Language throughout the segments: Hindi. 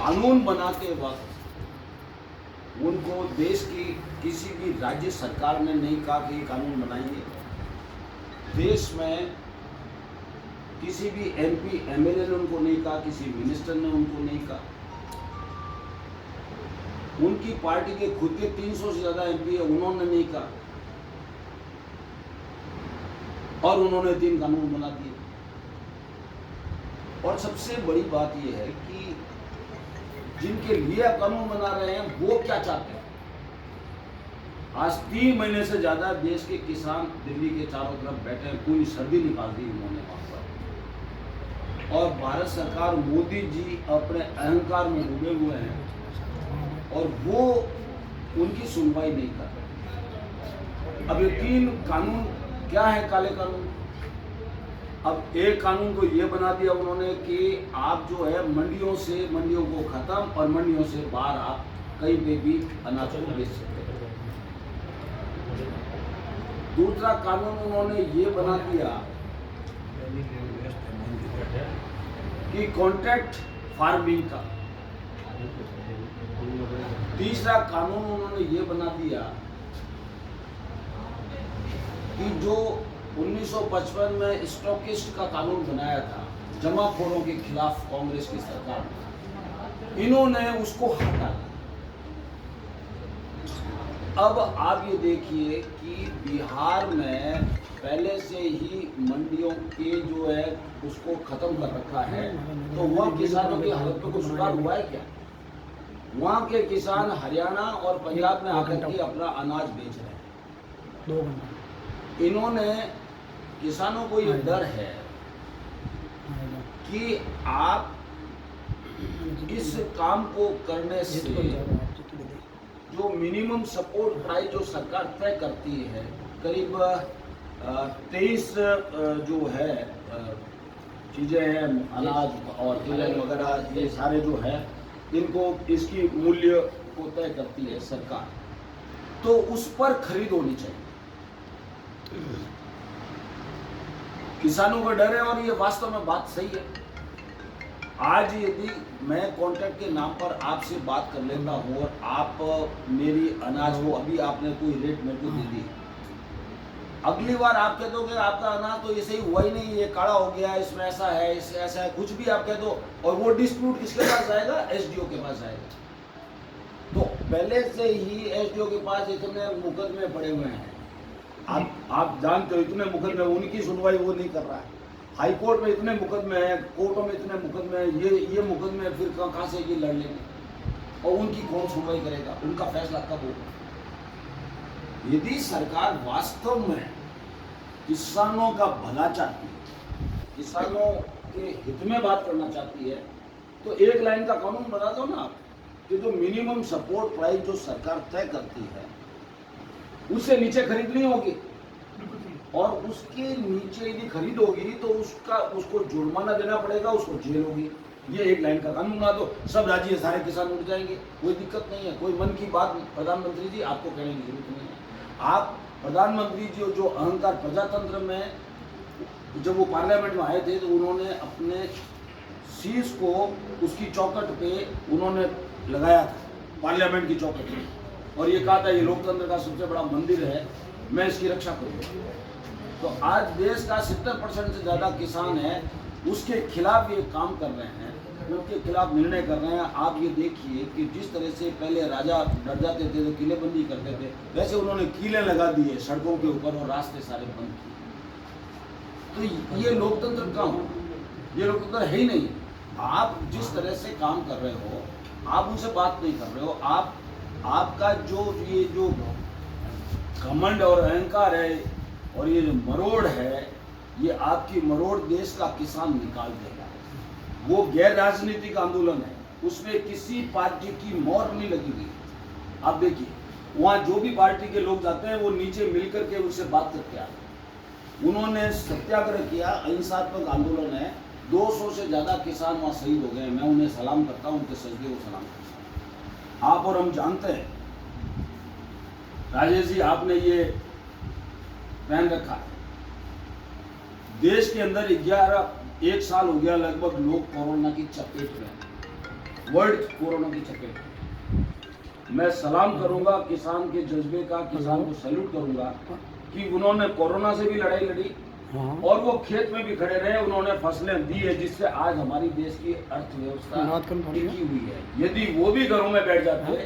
कानून बनाते वक्त उनको देश की किसी भी राज्य सरकार ने नहीं कहा कि ये कानून बनाइए। देश में किसी भी एमपी एमएलए ने उनको नहीं कहा, किसी मिनिस्टर ने उनको नहीं कहा। उनकी पार्टी के खुद के 300 से ज्यादा एमपी है, उन्होंने नहीं कहा और उन्होंने 3 कानून बना दिए। और सबसे बड़ी बात यह है कि जिनके लिए आप कानून बना रहे हैं वो क्या चाहते हैं। आज 3 महीने से ज्यादा देश के किसान दिल्ली के चारों तरफ बैठे हैं, पूरी सर्दी निकाल दी उन्होंने वहां पर। और भारत सरकार, मोदी जी अपने अहंकार में डूबे हुए हैं और वो उनकी सुनवाई नहीं कर रहे। अब ये 3 कानून क्या है, काले कानून। अब एक कानून को ये बना दिया उन्होंने कि आप जो है मंडियों को खत्म और मंडियों से बाहर आप कहीं पे भी अनाज को बेच सकते हैं। दूसरा कानून उन्होंने ये बना दिया कि कॉन्ट्रैक्ट फार्मिंग का। तीसरा कानून उन्होंने ये बना दिया कि जो 1955 में स्टॉकिस्ट का कानून बनाया था जमाखोरों के खिलाफ कांग्रेस की सरकार ने, इन्होंने उसको हटा दिया। अब आप ये देखिए कि बिहार में पहले से ही मंडियों के जो है उसको खत्म कर रखा है, तो वहाँ किसानों की हालत में कुछ सुधार हुआ है क्या? वहाँ के किसान हरियाणा और पंजाब में आकर के अपना अनाज बेच रहे हैं। इन्होंने किसानों को ये डर है कि आप इस काम को करने से जो मिनिमम सपोर्ट प्राइस जो सरकार तय करती है, करीब 23 जो है चीज़ें हैं, अनाज और तिलहन वगैरह, ये सारे जो है इनको इसकी मूल्य को तय करती है सरकार, तो उस पर खरीद होनी चाहिए। किसानों का डर है और ये वास्तव में बात सही है। आज यदि मैं कॉन्ट्रैक्ट के नाम पर आपसे बात कर लेता हूँ और आप मेरी अनाज को अभी आपने कोई रेट मेरे को दे दी, अगली बार आप कह दोगे आपका अनाज तो ये सही हुआ ही नहीं, ये काला हो गया, इसमें ऐसा है, इससे ऐसा है, कुछ भी आप कह दो, और वो डिस्प्यूट किसके पास जाएगा? एसडीओ के पास जाएगा। तो पहले से ही एसडीओ के पास इतने मुकदमे पड़े हुए हैं, आप जानते हो, इतने मुकदमे, उनकी सुनवाई वो नहीं कर रहा है। हाई कोर्ट में इतने मुकदमे हैं, कोर्टों में इतने मुकदमे हैं, ये मुकदमे फिर कहाँ से ये लड़ लेंगे और उनकी कौन सुनवाई करेगा? उनका फैसला कब होगा? यदि सरकार वास्तव में किसानों का भला चाहती है, किसानों के हित में बात करना चाहती है, तो एक लाइन का कानून बना दो ना कि जो मिनिमम सपोर्ट प्राइस जो सरकार तय करती है उससे नीचे खरीदनी होगी, और उसके नीचे यदि खरीद होगी तो उसको जुर्माना देना पड़ेगा, उसको जेल होगी। ये एक लाइन का कानून बना दो, सब राज्य सारे किसान उठ जाएंगे, कोई दिक्कत नहीं है। कोई मन की बात प्रधानमंत्री जी आपको कहने की जरूरत नहीं है। आप प्रधानमंत्री जी जो अहंकार प्रजातंत्र में, जब वो पार्लियामेंट में आए थे तो उन्होंने अपने शीश को उसकी चौखट पे उन्होंने लगाया था, पार्लियामेंट की चौखट पे, और ये कहा था ये लोकतंत्र का सबसे बड़ा मंदिर है, मैं इसकी रक्षा करूँगा। तो आज देश का 70% से ज़्यादा किसान है, उसके खिलाफ ये काम कर रहे हैं, उनके खिलाफ निर्णय कर रहे हैं। आप ये देखिए कि जिस तरह से पहले राजा डर जाते थे तो किलेबंदी करते थे, वैसे उन्होंने कीलें लगा दी है सड़कों के ऊपर और रास्ते सारे बंद किए। तो ये लोकतंत्र कहाँ हो? ये लोकतंत्र है ही नहीं। आप जिस तरह से काम कर रहे हो, आप उनसे बात नहीं कर रहे हो। आपका ये जो घमंड और अहंकार है और ये जो मरोड़ है, ये आपकी मरोड़ देश का किसान निकाल देगा। वो गैर राजनीतिक आंदोलन है, उसमें किसी पार्टी की मोहर नहीं लगी हुई। आप देखिए वहाँ जो भी पार्टी के लोग जाते हैं वो नीचे मिलकर के उनसे बात करके आते हैं। उन्होंने सत्याग्रह किया, अहिंसात्मक आंदोलन है, 200 से ज़्यादा किसान वहाँ शहीद हो गए। मैं उन्हें सलाम करता हूँ, उनके सजदे को सलाम करता हूँ। आप और हम जानते हैं राजेश जी, आपने ये पहन रखा है, देश के अंदर 1 साल हो गया लगभग लोग कोरोना की चपेट में। वर्ल्ड कोरोना की चपेट में। मैं सलाम करूंगा किसान के जज्बे का, किसान को सैल्यूट करूंगा कि उन्होंने कोरोना से भी लड़ाई लड़ी और वो खेत में भी खड़े रहे, उन्होंने फसलें दी है जिससे आज हमारी देश की अर्थव्यवस्था टिकी हुई है। यदि वो भी घरों में बैठ जाते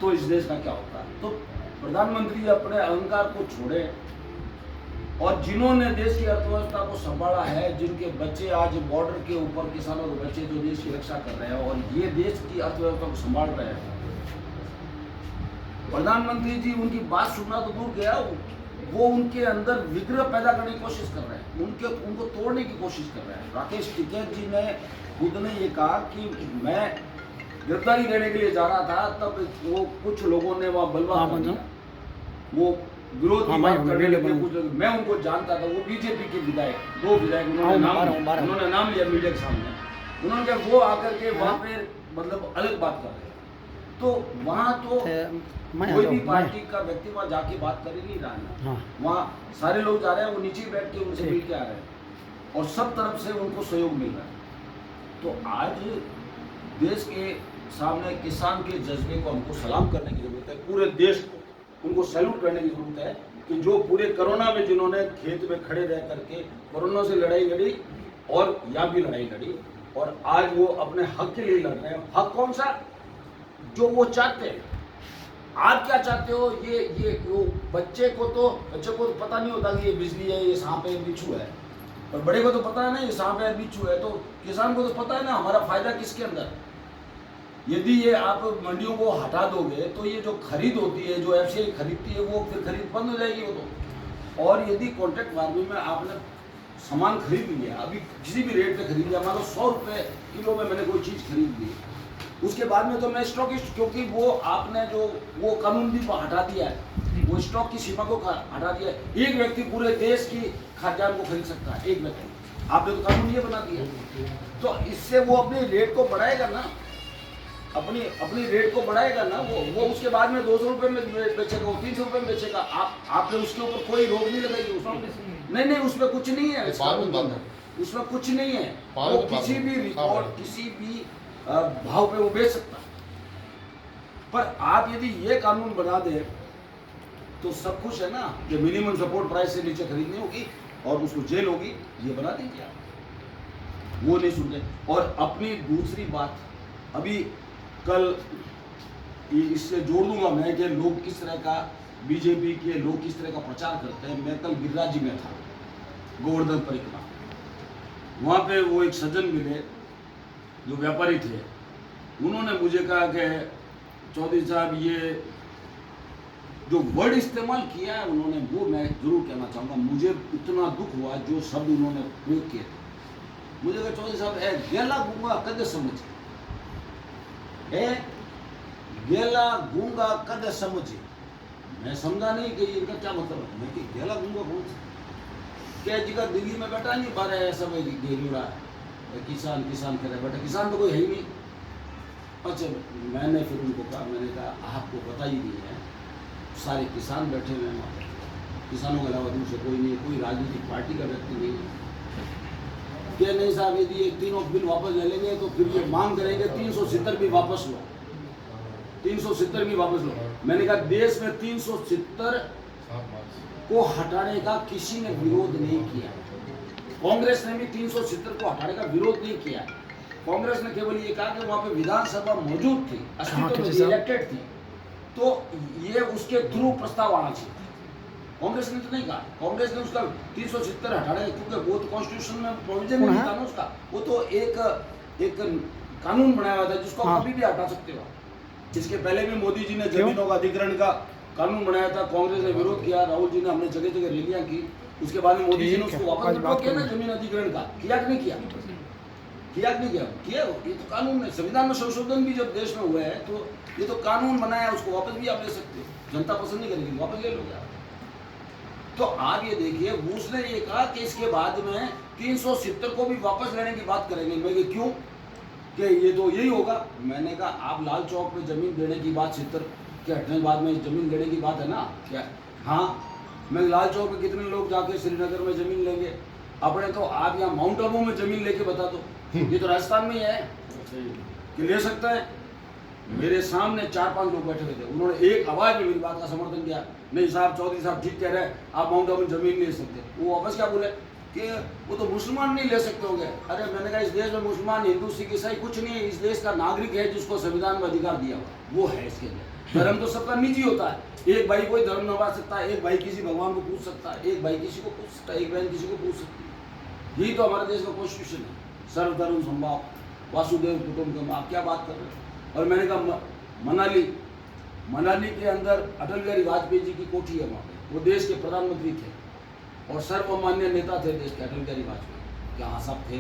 तो इस देश का क्या होता। तो प्रधानमंत्री अपने अहंकार को छोड़े और जिन्होंने देश की अर्थव्यवस्था को संभाला है, जिनके बच्चे आज बॉर्डर के ऊपर, किसानों के बच्चे जो देश की रक्षा कर रहे हैं और ये देश की अर्थव्यवस्था को संभाल रहे हैं, प्रधानमंत्री जी उनकी बात सुनना तो दूर गया, वो उनके अंदर विग्रह पैदा करने की कोशिश कर रहे हैं, उनको तोड़ने की कोशिश कर रहे हैं। राकेश टिकैत जी ने खुद ने ये कहा कि मैं गिरफ्तारी देने के लिए जा रहा था, तब वो कुछ लोगों ने वहाँ बलवा दिया, वो विरोध की बात करने लगे कुछ लोग। मैं उनको जानता था, वो बीजेपी के विधायक, 2 विधायक उन्होंने नाम लिया मीडिया के सामने। उन्होंने कहा वो आकर के वहाँ पे मतलब अलग बात कर रहे हैं। तो वहाँ तो कोई भी पार्टी का व्यक्ति वहाँ जाके बात कर ही नहीं रहा है। वहाँ सारे लोग जा रहे हैं, वो नीचे बैठ के उनसे मिल के आ रहे हैं और सब तरफ से उनको सहयोग मिल रहा है। तो आज देश के सामने किसान के जज्बे को हमको सलाम करने की जरूरत है, पूरे देश को उनको सैल्यूट करने की जरूरत है कि जो पूरे कोरोना में जिन्होंने खेत में खड़े रह करके कोरोना से लड़ाई लड़ी और यहाँ भी लड़ाई लड़ी और आज वो अपने हक के लिए लड़ रहे हैं। हक कौन सा? जो वो चाहते हैं। आप क्या चाहते हो? ये वो बच्चे को तो पता नहीं होता कि ये बिजली है, ये सांप है, बिच्छू है, और बड़े को तो पता है ना ये सांप है, बिच्छू है। तो किसान को तो पता है ना हमारा फायदा किसके अंदर। यदि ये आप मंडियों को हटा दोगे तो ये जो खरीद होती है, जो एफसीआई खरीदती है, वो फिर खरीद बंद हो जाएगी वो तो। और यदि कॉन्ट्रैक्ट फार्मिंग में आपने सामान खरीद लिया, अभी किसी भी रेट पे खरीद लिया, मान लो 100 रुपये किलो में मैंने कोई चीज़ खरीद ली, उसके बाद में तो मैं स्टॉकिस्ट, क्योंकि वो आपने जो वो कानून भी हटा दिया है, वो स्टॉक की सीमा को हटा दिया है। एक व्यक्ति पूरे देश की खाद्यान्न को खरीद सकता है, एक व्यक्ति। आपने तो कानून ये बना दिया, तो इससे वो अपने रेट को बढ़ाएगा ना, अपनी रेट को बढ़ाएगा ना। वो उसके बाद में 200 रुपये में बेचेगा, वो 300 रुपये में बेचेगा। आपने उसके ऊपर कोई रोक नहीं लगाई उसमें। नहीं, उसमें कुछ नहीं है, उसमें कुछ नहीं है। वो किसी भी रिकॉर्ड, किसी भी भाव पे वो बेच सकता है। पर आप यदि ये कानून बना दे तो सब कुछ है ना, कि मिनिमम सपोर्ट प्राइस से नीचे खरीदनी होगी और उसको जेल होगी, ये बना दीजिए आप। वो नहीं सुनते। और अपनी दूसरी बात, अभी कल इससे जोड़ दूंगा मैं कि लोग किस तरह का, बीजेपी के लोग किस तरह का प्रचार करते हैं। मैं कल गिरिराज जी में था, गोवर्धन परिक्रमा, वहाँ पे वो एक सज्जन मिले जो व्यापारी थे। उन्होंने मुझे कहा कि चौधरी साहब ये जो वर्ड इस्तेमाल किया है उन्होंने, वो मैं जरूर कहना चाहूँगा, मुझे इतना दुख हुआ जो शब्द उन्होंने प्रयोग किए थे। मुझे कहा चौधरी साहब है गेला गूंगा कद समझ, है गेला गूंगा कद समझे। मैं समझा नहीं कि इनका क्या मतलब है। मैं कि गेला गूंगा कौन सा? क्या जी का दिल्ली में बैठा नहीं पा रहा है सब गेलूरा किसान करे, बेटा किसान तो कोई है ही नहीं। अच्छा, मैंने फिर उनको कहा, मैंने कहा आपको पता ही नहीं है, सारे किसान बैठे हुए हैं वहाँ पर, किसानों के अलावा दूसरे कोई नहीं है, कोई राजनीतिक पार्टी का व्यक्ति नहीं है। क्या नहीं साहब, यदि ये तीनों बिल वापस ले लेंगे तो फिर ये मांग करेंगे 370 भी वापस लो, 370 भी वापस लो। मैंने कहा देश में 370 को हटाने का किसी ने विरोध नहीं किया। कांग्रेस ने भी 370 को हटाने का विरोध नहीं किया। कांग्रेस ने केवल ये कहा कि वहाँ पे विधानसभा मौजूद थी, अस्तित्व में इलेक्टेड थी, तो ये उसके थ्रू प्रस्ताव आना चाहिए। कांग्रेस ने तो नहीं कहा। कांग्रेस ने उसका 370 हटाने, क्योंकि वो तो कॉन्स्टिट्यूशन में प्रोविजन नहीं था ना उसका, वो तो एक कानून बनाया हुआ था जिसको कभी भी हटा सकते हो। इसके पहले भी मोदी जी ने जमीनों का अधिग्रहण का कानून बनाया था, कांग्रेस ने विरोध किया, राहुल जी ने, हमने जगह जगह रैलियां की। उसके बाद में मोदी जी ने उसको वापस विड्रॉ किया ना, जमीन अधिग्रहण का। किया कि नहीं किया? किया। ये तो कानून है। संविधान में संशोधन भी जब देश में हुए हैं तो ये तो कानून बनाया, उसको वापस भी आप ले सकते हो। जनता पसंद नहीं करेगी, वापस ले लोगे आप। तो आप ये देखिए, उसने ये कहा कि इसके बाद में 370 को भी वापस लेने की बात करेंगे। मैं क्यों, कि ये तो यही होगा। मैंने कहा आप लाल चौक पे जमीन देने की बात 70 के हटने के बाद में जमीन देने की बात है ना क्या? हाँ, मैं लाल चौक पे कितने लोग जाके श्रीनगर में जमीन लेंगे अपने, तो आप यहाँ माउंट आबू में जमीन लेके बता दो। ये तो राजस्थान में ही है कि ले सकता है। मेरे सामने 4-5 लोग बैठे हुए थे, उन्होंने एक आवाज में मेरी बात का समर्थन किया, नहीं साहब चौधरी साहब ठीक कह रहे हैं, आप माउंट आबू में जमीन नहीं ले सकते। वो वापस क्या बोले कि वो तो मुसलमान नहीं ले सकते होंगे। अरे मैंने कहा इस देश में मुसलमान, हिंदू, सिख, ईसाई कुछ नहीं है। इस देश का नागरिक है जिसको संविधान में अधिकार दिया हुआ वो है। इसके अंदर धर्म तो सबका निजी होता है। एक भाई कोई धर्म निभा सकता है, एक भाई किसी भगवान को पूछ सकता है, एक भाई किसी को पूछ सकता है, एक बहन किसी को पूछ सकती है। यही तो हमारे देश का कॉन्स्टिट्यूशन है, सर्वधर्म समभाव, वासुदेव कुटुंबकम। आप क्या बात कर रहे हैं? और मैंने कहा मनाली के अंदर अटल बिहारी वाजपेयी जी की कोठी है, वहाँ पे वो देश के प्रधानमंत्री थे और सर्वमान्य नेता थे देश के अटल बिहारी वाजपेयी, क्या सब थे।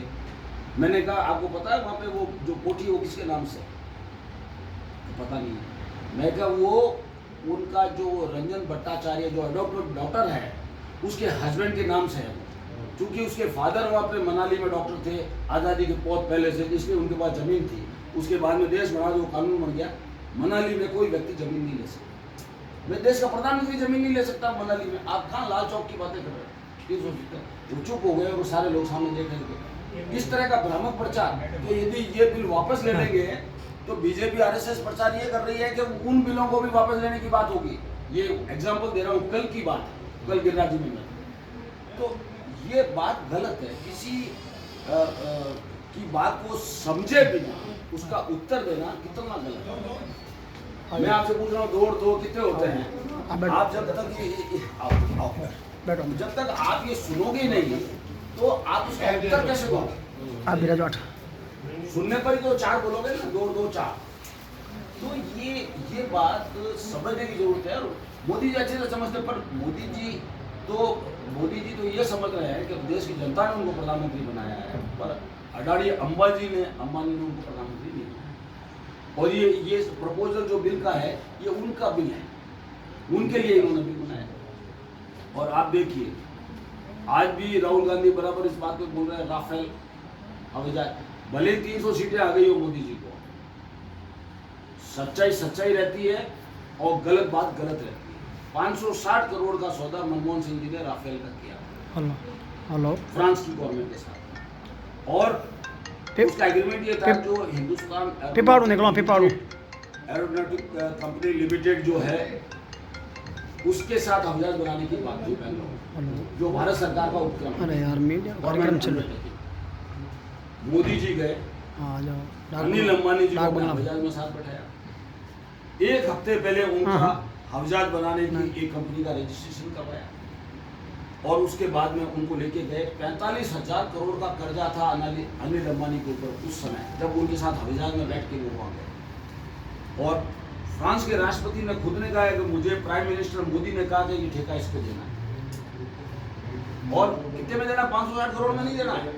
मैंने कहा आपको पता है वहाँ पे वो जो कोठी वो किसके नाम से? तो पता नहीं है। मैं कहा वो उनका जो रंजन भट्टाचार्य जो एडॉप्टेड डॉक्टर है उसके हस्बैंड के नाम से है, क्योंकि उसके फादर वहाँ पे मनाली में डॉक्टर थे आज़ादी के बहुत पहले से, इसलिए उनके पास ज़मीन थी। उसके बाद में देश बना, जो कानून बन गया, मनाली में कोई व्यक्ति जमीन नहीं ले सकता। मैं देश का प्रधानमंत्री जमीन नहीं ले सकता मनाली में। आप कहाँ लाल चौक की बातें कर रहे हैं? किस सोचते हैं? वो चुप हो गए और सारे लोग सामने देख रहे थे। इस तरह का भ्रामक प्रचार कि यदि ये बिल वापस ले लेंगे तो बीजेपी आरएसएस प्रचार ये कर रही है कि उन बिलों को भी वापस लेने की बात होगी। ये एग्जाम्पल दे रहा हूँ, कल की बात है, कल गिरिराज जी में। तो ये बात गलत है। किसी की बात को समझे बिना उसका उत्तर देना कितना गलत है। मैं आपसे पूछ रहा हूँ, दौड़ दो कितने होते हैं? आप जब तक आप ये सुनोगे नहीं तो आप उसका उत्तर कैसे दोगे? आप विराज सुनने पर ही तो 4 बोलोगे ना, 2 2 4। तो ये बात समझने की जरूरत है। और मोदी जी अच्छे से समझते, पर मोदी जी तो ये समझ रहे हैं कि देश की जनता ने उनको प्रधानमंत्री बनाया है, पर अडानी अंबानी ने उनको प्रधानमंत्री नहीं बनाया। और ये प्रपोजल जो बिल का है ये उनका बिल है, उनके लिए इन्होंने बिल बनाया। और आप देखिए आज भी राहुल गांधी बराबर इस बात को बोल रहे हैं, राफेल हवाई जहाज, भले 300 सीटें आ गई हो मोदी जी को, सच्चाई रहती है और गलत बात गलत रहती है। 560 करोड़ का सौदा मनमोहन सिंह जी ने राफेल का किया हेलो फ्रांस की गवर्नमेंट के साथ। और उसका एग्रीमेंट ये था जो हिंदुस्तान एरोनॉटिक कंपनी लिमिटेड जो है उसके साथ हवाई जहाज बनाने की बात थी बैंगलोर, जो भारत सरकार का उपक्रम। अरे यार मीडिया मोदी जी गए, अनिल अंबानी जी को हवाई जहाज में साथ बैठाया। 1 हफ्ते पहले उनका हवाई जहाज बनाने की एक कंपनी का रजिस्ट्रेशन करवाया और उसके बाद में उनको लेके गए। 45,000 करोड़ का कर्जा था अनिल अंबानी के ऊपर उस समय, जब उनके साथ हवाई जहाज में बैठ के वो वहाँ गए। और फ्रांस के राष्ट्रपति ने खुद ने कहा है कि मुझे प्राइम मिनिस्टर मोदी ने कहा कि ये ठेका इसको देना है। और कितने में देना? 560 करोड़ में नहीं देना है,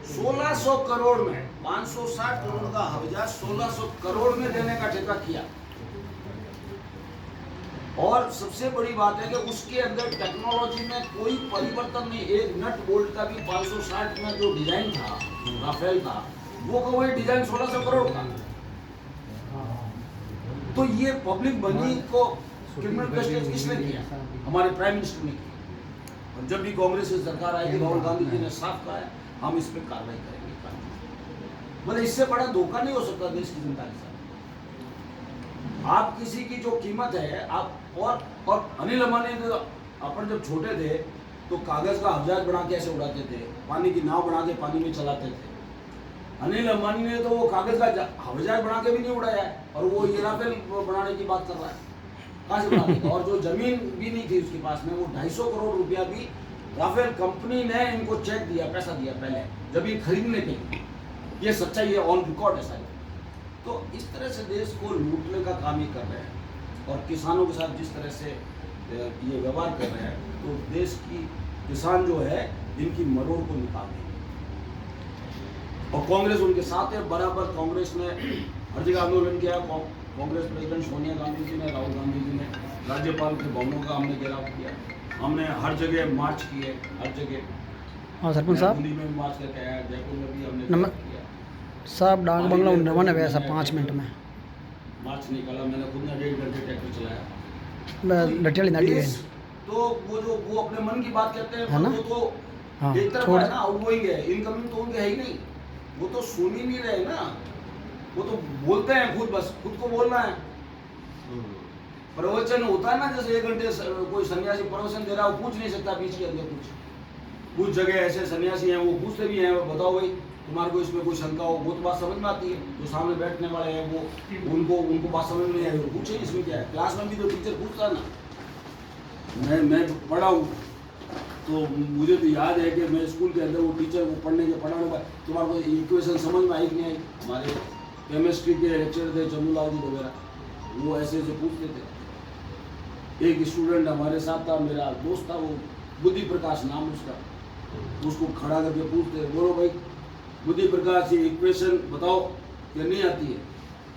1600 करोड़ में। 560 करोड़ का हवाई जहाज 1600 करोड़ में देने का ठेका किया। और सबसे बड़ी बात है कि उसके अंदर टेक्नोलॉजी में कोई परिवर्तन नहीं। एक नट बोल्ट का भी 560 में जो डिजाइन था राफेल का, वो का वही डिजाइन 1600 करोड़ का। तो ये पब्लिक मनी को क्रिमिनल वेस्टेज किसने किया? हमारे प्राइम मिनिस्टर ने किया। और जब भी कांग्रेस की सरकार आएगी, राहुल गांधी जी ने साफ कहा है हम इस पर कार्रवाई करेंगे। मतलब इससे बड़ा धोखा नहीं हो सकता देश की जनता के साथ। आप किसी की जो कीमत है आप और अनिल अंबानी अपन जब छोटे थे तो कागज का हवाई जहाज बना के ऐसे उड़ाते थे, पानी की नाव बना के पानी में चलाते थे। अनिल अंबानी ने तो वो कागज का हवाई जहाज बना के भी नहीं उड़ाया है, और वो ये राफेल बनाने की बात कर रहा है। कहाँ से बना देगा? और जो जमीन भी नहीं थी उसके पास में, वो 250 करोड़ रुपया भी राफेल कंपनी ने इनको चेक दिया, पैसा दिया पहले जमीन खरीदने के लिए। ये सच्चाई है, ऑन रिकॉर्ड है सारी। तो इस तरह से देश को लूटने का काम ही कर रहे हैं। और किसानों के साथ जिस तरह से ये व्यवहार कर रहे हैं, तो देश की किसान जो है इनकी मरोड़ को निकाल देंगे। और कांग्रेस उनके साथ है बराबर। कांग्रेस ने हर जगह आंदोलन किया। कांग्रेस प्रेसिडेंट सोनिया गांधी जी ने, राहुल गांधी जी ने राज्यपाल के भवनों का हमने घेराव किया। हमने हर जगह मार्च किए, हर जगह। हाँ सरपंच साहब, दिल्ली में मार्च करके आया, जयपुर में भी हमने किया। साहब डाक बंगला उन्नवन है ऐसा 5 मिनट में मार्च निकाला। मैंने खुद ने 1.5 घंटे ट्रैक्टर चलाया। तो वो अपने मन की बात कहते हैं, है ना? वो तो हाँ, एक तरफ है ना, आउटगोइंग है, इनकमिंग तो उनके है ही नहीं। वो तो सुन ही नहीं रहे ना, वो तो बोलते हैं खुद, बस खुद को बोलना है। प्रवचन होता है ना, जैसे 1 घंटे कोई सन्यासी प्रवचन दे रहा है, वो पूछ नहीं सकता बीच के अंदर कुछ जगह ऐसे सन्यासी हैं वो पूछते भी हैं, बताओ भाई तुम्हारे को इसमें कोई शंका हो, वो तो बात समझ में आती है। जो सामने बैठने वाले हैं वो उनको बात समझ में नहीं आई, वो पूछे इसमें क्या है। क्लास में भी तो टीचर पूछता है ना। मैं पढ़ा हूँ तो मुझे तो याद है कि मैं स्कूल के अंदर वो टीचर वो पढ़ाने का तुम्हारे को इक्वेशन समझ में आई कि नहीं आई। हमारे केमिस्ट्री के लेक्चर थे जमुलाल जी वगैरह, वो ऐसे पूछते थे। एक स्टूडेंट हमारे साथ था, मेरा दोस्त था, वो बुद्धि प्रकाश नाम उसका, उसको खड़ा करके पूछते, बोलो भाई बुद्धि प्रकाश ये इक्वेशन बताओ क्या नहीं आती है।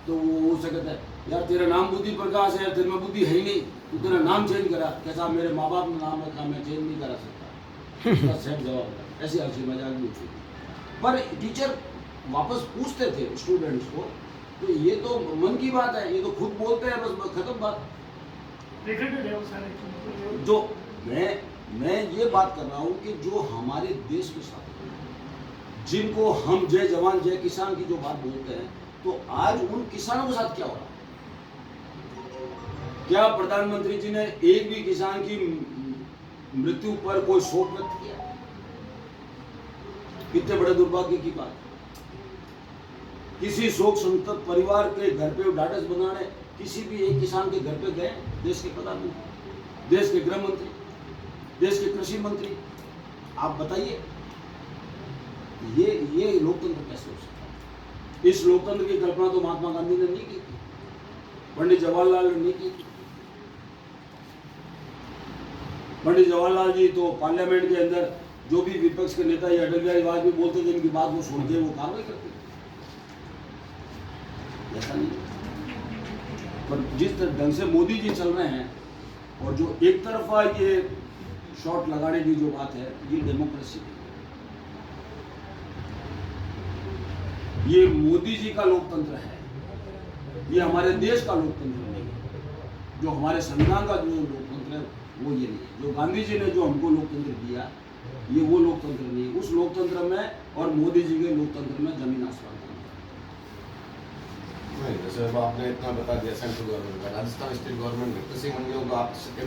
तो वो उससे कहता है यार तेरा नाम बुद्धि प्रकाश है, तेरे में बुद्धि है ही नहीं, तू तेरा नाम चेंज करा। कैसा मेरे माँ बाप ने नाम रखा, मैं चेंज नहीं करा सकता। उसका सेम जवाब था। ऐसी हंसी मजाक भी होती। पर टीचर वापस पूछते थे स्टूडेंट्स को, तो ये तो मन की बात है, ये तो खुद बोलते हैं, बस खत्म बात। जो मैं ये बात कर रहा हूँ कि जो हमारे देश के साथ जिनको हम जय जवान जय किसान की जो बात बोलते हैं, तो आज उन किसानों के साथ क्या हो रहा है? क्या प्रधानमंत्री जी ने एक भी किसान की मृत्यु पर कोई शोक व्यक्त किया? कितने बड़े दुर्भाग्य की बात। किसी शोक संतप्त परिवार के घर पे ढाढ़स बनाने किसी भी एक किसान के घर पे गए? देश के प्रधानमंत्री, देश के गृह मंत्री, देश के कृषि मंत्री, आप बताइए ये लोकतंत्र कैसे हो सकता है? इस लोकतंत्र की कल्पना तो महात्मा गांधी ने नहीं की थी, पंडित जवाहरलाल ने नहीं की थी। पंडित जवाहरलाल जी तो पार्लियामेंट के अंदर जो भी विपक्ष के नेता या अटल बिहारी वाजपेयी बोलते थे, इनकी बात वो सुन के वो कार्रवाई करते थे। ऐसा नहीं। पर जिस ढंग से मोदी जी चल रहे हैं और जो एक तरफा ये शॉट लगाने की जो बात है, ये डेमोक्रेसी है। ये मोदी जी का लोकतंत्र है, ये हमारे देश का लोकतंत्र नहीं है। जो हमारे संविधान का जो लोकतंत्र है वो ये नहीं है। जो गांधी जी ने जो हमको लोकतंत्र दिया, ये वो लोकतंत्र नहीं है। उस लोकतंत्र में और मोदी जी के लोकतंत्र में जमीन आसमान का नहीं। जैसे अब आपने इतना बता दिया सेंट्रल गवर्नमेंट का, राजस्थान स्टेट गवर्नमेंट में कृषि मंडियों को आप